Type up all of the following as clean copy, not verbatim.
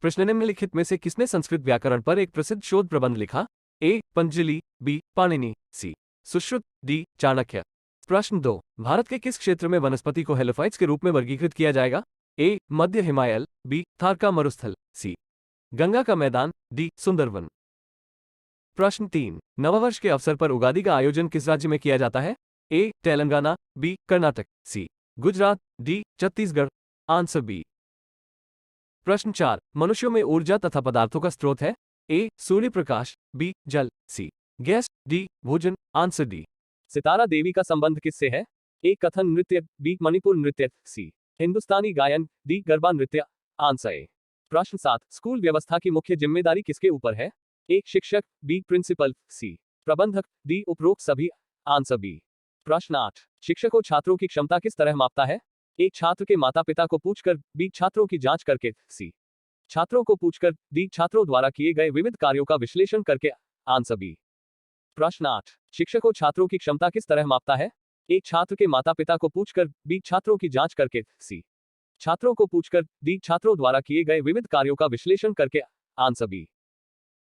प्रश्न निम्नलिखित में से किसने संस्कृत व्याकरण पर एक प्रसिद्ध शोध प्रबंध लिखा? ए. पतंजलि, बी. पाणिनि, सी. सुश्रुत, डी. चाणक्य। प्रश्न 2, भारत के किस क्षेत्र में वनस्पति को हेलोफाइट्स के रूप में वर्गीकृत किया जाएगा? ए. मध्य हिमालय, बी. थार का मरुस्थल, सी. गंगा का मैदान, डी. सुंदरवन। प्रश्न 3, नववर्ष के अवसर पर उगादि का आयोजन किस राज्य में किया जाता है? A. Telangana, B. Karnataka, C. Gujarat, D. Chhattisgarh. Answer B. प्रश्न 4, मनुष्यों में ऊर्जा तथा पदार्थों का स्रोत है? ए. सूर्य प्रकाश, बी. जल, सी. Gas, D. भोजन। Answer D. सितारा देवी का संबंध किससे है? ए. कथन नृत्य, बी. मणिपुर नृत्य, सी. हिंदुस्तानी गायन, डी. गरबा नृत्य। Answer A. प्रश्न 7, स्कूल व्यवस्था की मुख्य जिम्मेदारी किसके ऊपर है? ए. शिक्षक, बी. प्रिंसिपल, सी. प्रबंधक, डी. उपरोक्त सभी। Answer B. प्रश्न 8, शिक्षकों छात्रों की क्षमता किस तरह मापता है? ए. छात्र के माता पिता को पूछकर, बी. छात्रों की जांच करके, सी. छात्रों को पूछकर, डी. छात्रों द्वारा किए गए विविध कार्यों का विश्लेषण करके। Answer B. प्रश्न 8, शिक्षकों छात्रों की क्षमता किस तरह मापता है? ए. छात्र के माता पिता को पूछकर, बी. छात्रों की जांच करके, सी. छात्रों को पूछकर, डी. छात्रों द्वारा किए गए विविध कार्यों का विश्लेषण करके। Answer B.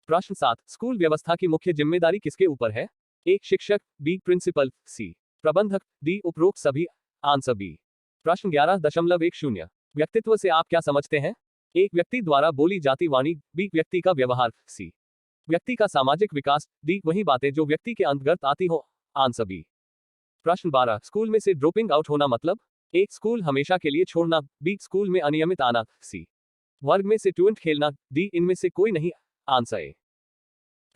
प्रश्न 7, स्कूल व्यवस्था की मुख्य जिम्मेदारी किसके ऊपर है? ए. शिक्षक, बी. प्रिंसिपल, सी. प्रबंधक, डी. उपरोक्त सभी। Answer B. प्रश्न 11.10, व्यक्तित्व से आप क्या समझते हैं? एक व्यक्ति द्वारा बोली जाती वाणी, बी. व्यक्ति का व्यवहार, सी. व्यक्ति का सामाजिक विकास, डी. वही बातें जो व्यक्ति के अंतर्गत आती हो। Answer B. प्रश्न 12, स्कूल में से ड्रॉपिंग आउट होना मतलब? ए. स्कूल हमेशा के लिए छोड़ना, बी. स्कूल में अनियमित आना, सी. वर्ग में से ट्यूंट खेलना, डी. इनमें से कोई नहीं। Answer A.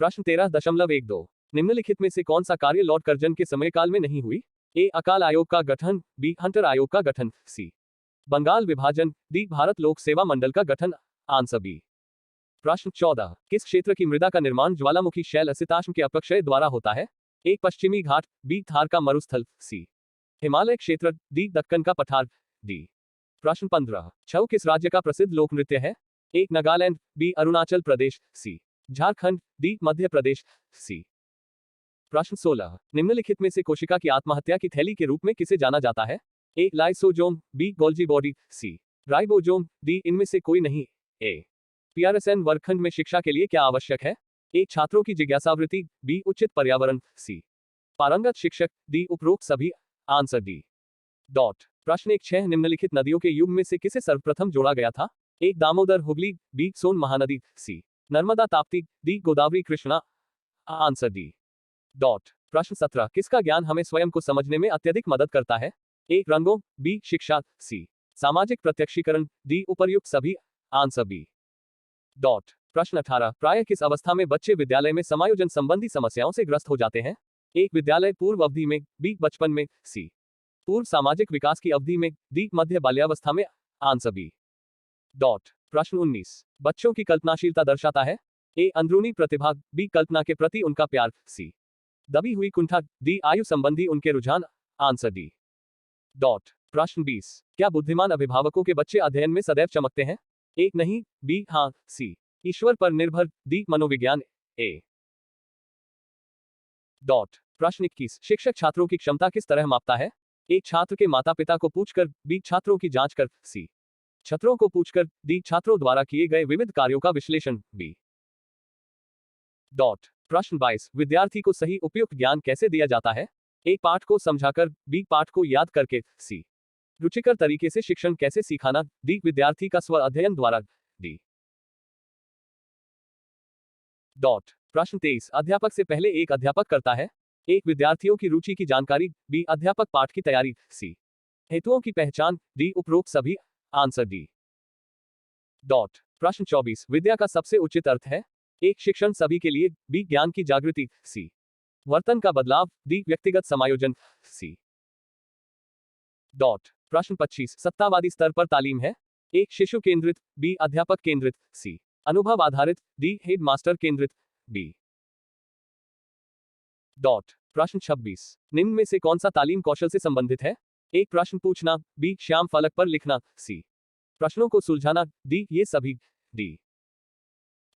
प्रश्न 13.12, निम्नलिखित में से कौन सा कार्य लॉर्ड कर्जन के समयकाल में नहीं हुई? ए. अकाल आयोग का गठन, बी. हंटर आयोग का गठन, सी. बंगाल विभाजन, डी. भारत लोक सेवा मंडल का गठन। Answer B. प्रश्न 14, किस क्षेत्र की मृदा का निर्माण ज्वालामुखी शैल असिताश्म के अपक्षय द्वारा होता है? ए. पश्चिमी घाट, बी. थार का मरुस्थल, सी. हिमालय क्षेत्र, डी. दक्कन का पठार, डी। प्रश्न 15, छऊ किस राज्य का प्रसिद्ध लोक नृत्य है? ए. नागालैंड, बी. अरुणाचल प्रदेश, सी. झारखंड, डी. मध्य प्रदेश, सी। प्रश्न 16, निम्नलिखित में से कोशिका की आत्महत्या की थैली के रूप में किसे जाना जाता है? A. Lysosome, B. Golgi body, C. Ribosome, D. इनमें से कोई नहीं। ए. पियर्सन वर्गखंड में शिक्षा के लिए क्या आवश्यक है? ए. छात्रों की जिज्ञासावृत्ति, बी. उचित पर्यावरण, सी. पारंगत शिक्षक, डी. उपरोक्त सभी। Answer D. प्रश्न 1.6, निम्नलिखित नदियों के युग में से किसे सर्वप्रथम जोड़ा गया था? A. Damodar Hooghly, B. Son Mahanadi, C. Narmada Tapti, D. Godavari Krishna. Answer D. प्रश्न 17, किसका ज्ञान हमें स्वयं को समझने में अत्यधिक मदद करता है? ए. रंगों, बी. शिक्षा, सी. सामाजिक प्रत्यक्षीकरण, डी. उपर्युक्त सभी। Answer B. प्रश्न 18, प्रायः किस अवस्था में बच्चे विद्यालय में समायोजन संबंधी समस्याओं से ग्रस्त हो जाते हैं? ए. विद्यालय पूर्व अवधि में, बी. बचपन में, सी. पूर्व सामाजिक विकास की अवधि में, डी. मध्य बाल्यावस्था में। Answer B. प्रश्न 19, बच्चों की कल्पनाशीलता दर्शाता है? ए. अंदरूनी प्रतिभा, बी. कल्पना के प्रति उनका प्यार, सी. दबी हुई कुंठा, डी. आयु संबंधी उनके रुझान। Answer D. प्रश्न 20, क्या बुद्धिमान अभिभावकों के बच्चे अध्ययन में सदैव चमकते हैं? ए. नहीं, बी. हाँ, सी. ईश्वर पर निर्भर, डी. मनोविज्ञान, ए। प्रश्न 21, शिक्षक छात्रों की क्षमता किस तरह मापता है? ए. छात्र के माता पिता को पूछकर, बी. छात्रों की जांच कर, सी. छात्रों को पूछकर, डी. छात्रों द्वारा किए गए विविध कार्यों का विश्लेषण, बी। प्रश्न 22, विद्यार्थी को सही उपयुक्त ज्ञान कैसे दिया जाता है? ए. पाठ को समझाकर, बी. पाठ को याद करके, सी. रुचिकर तरीके से शिक्षण कैसे सिखाना, डी. विद्यार्थी का स्व अध्ययन द्वारा, डी। प्रश्न 23, अध्यापक से पहले एक अध्यापक करता है? एक. विद्यार्थियों की रुचि की जानकारी, बी. अध्यापक पाठ की तैयारी, सी. हेतुओं की पहचान, डी. उपरोक्त सभी। Answer D. प्रश्न 24, विद्या का सबसे उचित अर्थ है? एक. शिक्षण सभी के लिए, बी. ज्ञान की जागृति, सी. वर्तन का बदलाव, डी. व्यक्तिगत समायोजन, सी। प्रश्न 25, सत्तावादी स्तर पर तालीम है? एक. शिशु केंद्रित, बी. अध्यापक केंद्रित, सी. अनुभव आधारित, डी. हेड मास्टर केंद्रित, बी। प्रश्न 26, निम्न में से कौन सा तालीम कौशल से संबंधित है? एक. प्रश्न पूछना, बी. श्याम फलक पर लिखना, सी. प्रश्नों को सुलझाना, डी. ये सभी, डी।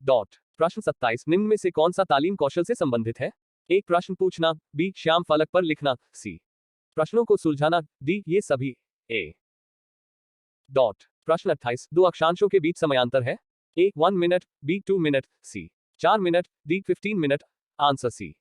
प्रश्न 27, निम्न में से कौन सा तालीम कौशल से संबंधित है? एक. प्रश्न पूछना, बी. श्याम फलक पर लिखना, सी. प्रश्नों को सुलझाना, डी. ये सभी, ए। प्रश्न 28, दो अक्षांशों के बीच समयांतर है? A 1 minute, B 2 minute, C 4 minute, D 15 minute. Answer C